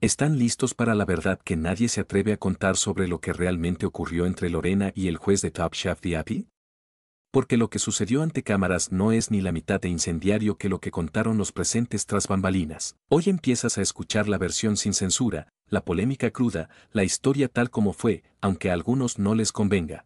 ¿Están listos para la verdad que nadie se atreve a contar sobre lo que realmente ocurrió entre Lorena y el juez de Top Chef VIP? Porque lo que sucedió ante cámaras no es ni la mitad de incendiario que lo que contaron los presentes tras bambalinas. Hoy empiezas a escuchar la versión sin censura, la polémica cruda, la historia tal como fue, aunque a algunos no les convenga.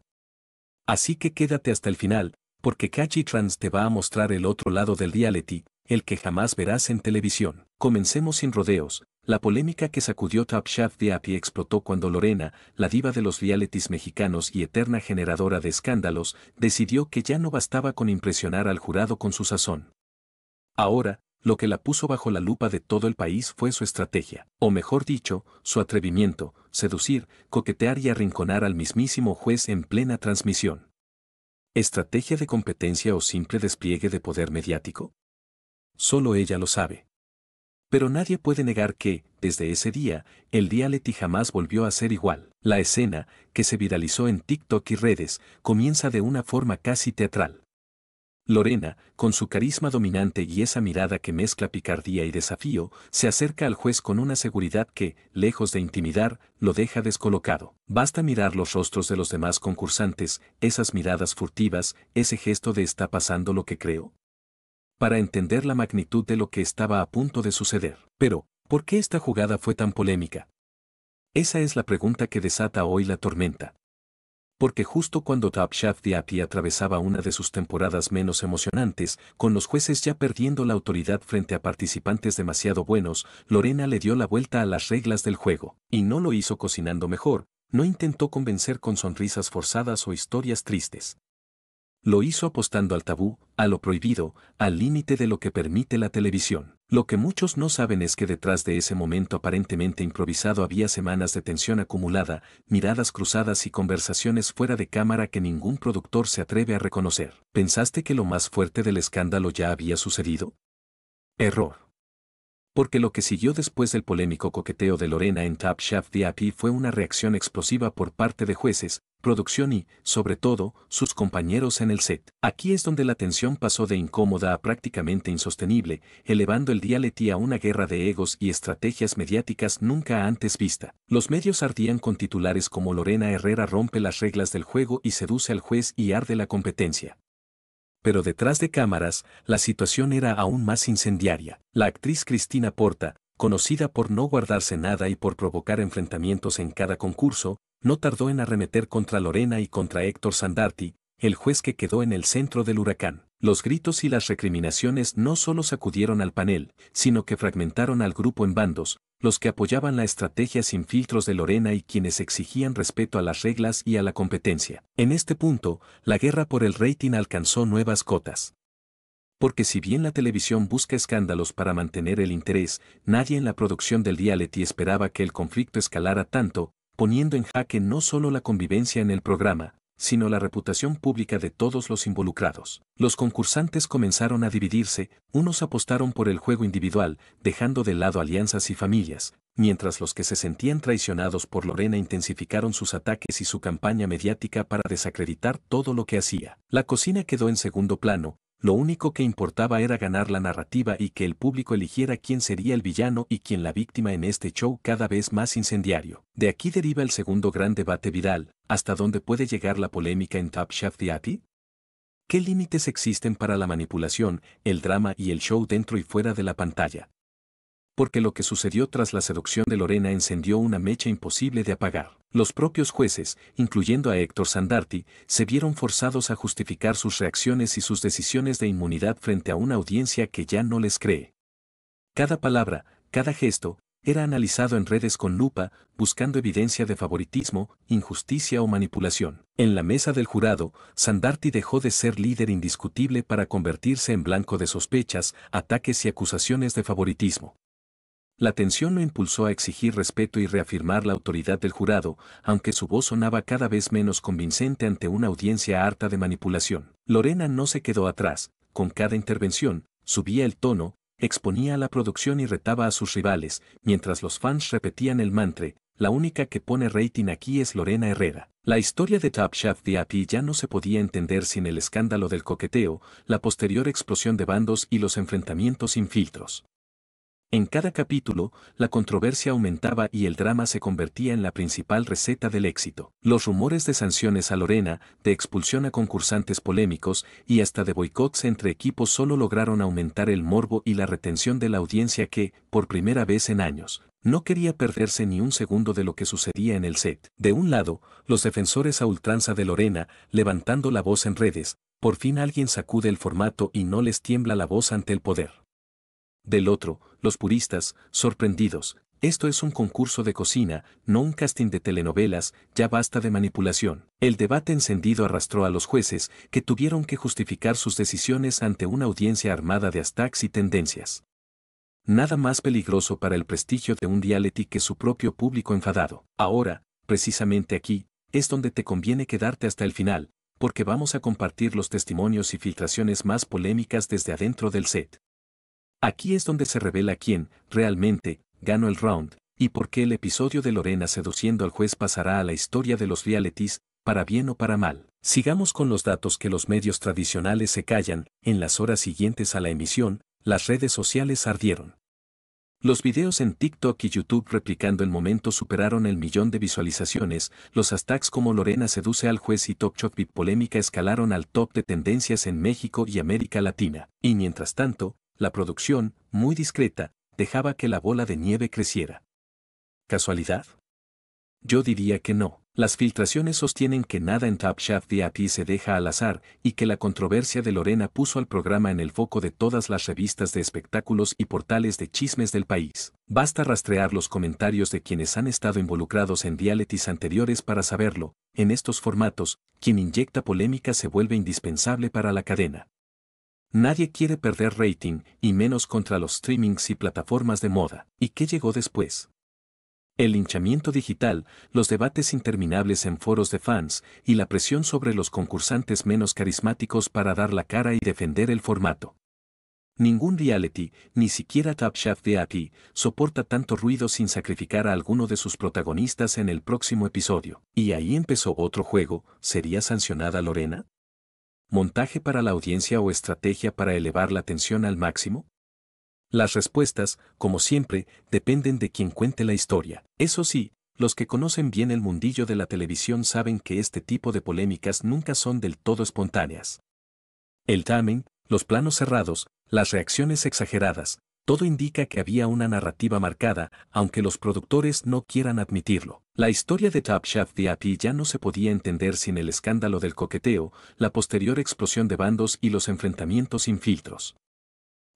Así que quédate hasta el final, porque Kachi Trans te va a mostrar el otro lado del reality, el que jamás verás en televisión. Comencemos sin rodeos. La polémica que sacudió Top Chef VIP explotó cuando Lorena, la diva de los realities mexicanos y eterna generadora de escándalos, decidió que ya no bastaba con impresionar al jurado con su sazón. Ahora, lo que la puso bajo la lupa de todo el país fue su estrategia, o mejor dicho, su atrevimiento, seducir, coquetear y arrinconar al mismísimo juez en plena transmisión. ¿Estrategia de competencia o simple despliegue de poder mediático? Solo ella lo sabe. Pero nadie puede negar que, desde ese día, el reality jamás volvió a ser igual. La escena, que se viralizó en TikTok y redes, comienza de una forma casi teatral. Lorena, con su carisma dominante y esa mirada que mezcla picardía y desafío, se acerca al juez con una seguridad que, lejos de intimidar, lo deja descolocado. Basta mirar los rostros de los demás concursantes, esas miradas furtivas, ese gesto de ¿está pasando lo que creo?, para entender la magnitud de lo que estaba a punto de suceder. Pero, ¿por qué esta jugada fue tan polémica? Esa es la pregunta que desata hoy la tormenta. Porque justo cuando Top Chef VIP atravesaba una de sus temporadas menos emocionantes, con los jueces ya perdiendo la autoridad frente a participantes demasiado buenos, Lorena le dio la vuelta a las reglas del juego. Y no lo hizo cocinando mejor, no intentó convencer con sonrisas forzadas o historias tristes. Lo hizo apostando al tabú, a lo prohibido, al límite de lo que permite la televisión. Lo que muchos no saben es que detrás de ese momento aparentemente improvisado había semanas de tensión acumulada, miradas cruzadas y conversaciones fuera de cámara que ningún productor se atreve a reconocer. ¿Pensaste que lo más fuerte del escándalo ya había sucedido? Error. Porque lo que siguió después del polémico coqueteo de Lorena en Top Chef VIP fue una reacción explosiva por parte de jueces, producción y, sobre todo, sus compañeros en el set. Aquí es donde la tensión pasó de incómoda a prácticamente insostenible, elevando el reality a una guerra de egos y estrategias mediáticas nunca antes vista. Los medios ardían con titulares como Lorena Herrera rompe las reglas del juego y seduce al juez y arde la competencia. Pero detrás de cámaras, la situación era aún más incendiaria. La actriz Cristina Porta, conocida por no guardarse nada y por provocar enfrentamientos en cada concurso, no tardó en arremeter contra Lorena y contra Héctor Sandarti, el juez que quedó en el centro del huracán. Los gritos y las recriminaciones no solo sacudieron al panel, sino que fragmentaron al grupo en bandos, los que apoyaban la estrategia sin filtros de Lorena y quienes exigían respeto a las reglas y a la competencia. En este punto, la guerra por el rating alcanzó nuevas cotas. Porque si bien la televisión busca escándalos para mantener el interés, nadie en la producción del reality esperaba que el conflicto escalara tanto, poniendo en jaque no solo la convivencia en el programa, sino la reputación pública de todos los involucrados. Los concursantes comenzaron a dividirse, unos apostaron por el juego individual, dejando de lado alianzas y familias, mientras los que se sentían traicionados por Lorena intensificaron sus ataques y su campaña mediática para desacreditar todo lo que hacía. La cocina quedó en segundo plano, lo único que importaba era ganar la narrativa y que el público eligiera quién sería el villano y quién la víctima en este show cada vez más incendiario. De aquí deriva el segundo gran debate viral: ¿hasta dónde puede llegar la polémica en Top Chef VIP? ¿Qué límites existen para la manipulación, el drama y el show dentro y fuera de la pantalla? Porque lo que sucedió tras la seducción de Lorena encendió una mecha imposible de apagar. Los propios jueces, incluyendo a Héctor Sandarti, se vieron forzados a justificar sus reacciones y sus decisiones de inmunidad frente a una audiencia que ya no les cree. Cada palabra, cada gesto, era analizado en redes con lupa, buscando evidencia de favoritismo, injusticia o manipulación. En la mesa del jurado, Sandarti dejó de ser líder indiscutible para convertirse en blanco de sospechas, ataques y acusaciones de favoritismo. La tensión lo impulsó a exigir respeto y reafirmar la autoridad del jurado, aunque su voz sonaba cada vez menos convincente ante una audiencia harta de manipulación. Lorena no se quedó atrás, con cada intervención, subía el tono, exponía a la producción y retaba a sus rivales, mientras los fans repetían el mantra: la única que pone rating aquí es Lorena Herrera. La historia de Top Chef VIP ya no se podía entender sin el escándalo del coqueteo, la posterior explosión de bandos y los enfrentamientos sin filtros. En cada capítulo, la controversia aumentaba y el drama se convertía en la principal receta del éxito. Los rumores de sanciones a Lorena, de expulsión a concursantes polémicos y hasta de boicots entre equipos solo lograron aumentar el morbo y la retención de la audiencia que, por primera vez en años, no quería perderse ni un segundo de lo que sucedía en el set. De un lado, los defensores a ultranza de Lorena, levantando la voz en redes, por fin alguien sacude el formato y no les tiembla la voz ante el poder. Del otro, los puristas, sorprendidos, esto es un concurso de cocina, no un casting de telenovelas, ya basta de manipulación. El debate encendido arrastró a los jueces, que tuvieron que justificar sus decisiones ante una audiencia armada de hashtags y tendencias. Nada más peligroso para el prestigio de un reality que su propio público enfadado. Ahora, precisamente aquí, es donde te conviene quedarte hasta el final, porque vamos a compartir los testimonios y filtraciones más polémicas desde adentro del set. Aquí es donde se revela quién, realmente, ganó el round, y por qué el episodio de Lorena seduciendo al juez pasará a la historia de los realities, para bien o para mal. Sigamos con los datos que los medios tradicionales se callan. En las horas siguientes a la emisión, las redes sociales ardieron. Los videos en TikTok y YouTube replicando el momento superaron el 1.000.000 de visualizaciones, los hashtags como Lorena seduce al juez y Top Shot Beat polémica escalaron al top de tendencias en México y América Latina. Y mientras tanto, la producción, muy discreta, dejaba que la bola de nieve creciera. ¿Casualidad? Yo diría que no. Las filtraciones sostienen que nada en Top Chef VIP se deja al azar y que la controversia de Lorena puso al programa en el foco de todas las revistas de espectáculos y portales de chismes del país. Basta rastrear los comentarios de quienes han estado involucrados en realities anteriores para saberlo. En estos formatos, quien inyecta polémica se vuelve indispensable para la cadena. Nadie quiere perder rating, y menos contra los streamings y plataformas de moda. ¿Y qué llegó después? El linchamiento digital, los debates interminables en foros de fans, y la presión sobre los concursantes menos carismáticos para dar la cara y defender el formato. Ningún reality, ni siquiera Top Chef VIP, soporta tanto ruido sin sacrificar a alguno de sus protagonistas en el próximo episodio. Y ahí empezó otro juego. ¿Sería sancionada Lorena? ¿Montaje para la audiencia o estrategia para elevar la tensión al máximo? Las respuestas, como siempre, dependen de quien cuente la historia. Eso sí, los que conocen bien el mundillo de la televisión saben que este tipo de polémicas nunca son del todo espontáneas. El timing, los planos cerrados, las reacciones exageradas, todo indica que había una narrativa marcada, aunque los productores no quieran admitirlo. La historia de Top Chef VIP ya no se podía entender sin el escándalo del coqueteo, la posterior explosión de bandos y los enfrentamientos sin filtros.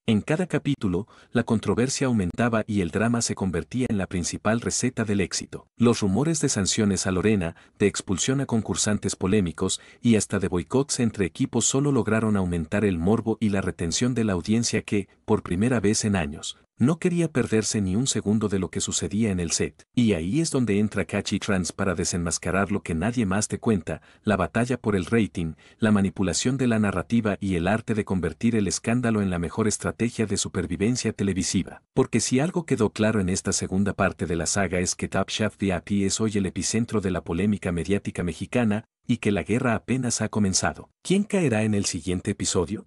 En cada capítulo, la controversia aumentaba y el drama se convertía en la principal receta del éxito. Los rumores de sanciones a Lorena, de expulsión a concursantes polémicos y hasta de boicots entre equipos solo lograron aumentar el morbo y la retención de la audiencia que, por primera vez en años, no quería perderse ni un segundo de lo que sucedía en el set. Y ahí es donde entra Kachi Trans para desenmascarar lo que nadie más te cuenta, la batalla por el rating, la manipulación de la narrativa y el arte de convertir el escándalo en la mejor estrategia de supervivencia televisiva. Porque si algo quedó claro en esta segunda parte de la saga es que Top Chef VIP es hoy el epicentro de la polémica mediática mexicana, y que la guerra apenas ha comenzado. ¿Quién caerá en el siguiente episodio?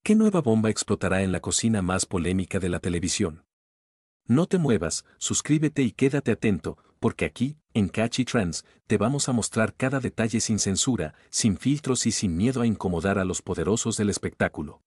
¿Qué nueva bomba explotará en la cocina más polémica de la televisión? No te muevas, suscríbete y quédate atento, porque aquí, en Kachi Trans, te vamos a mostrar cada detalle sin censura, sin filtros y sin miedo a incomodar a los poderosos del espectáculo.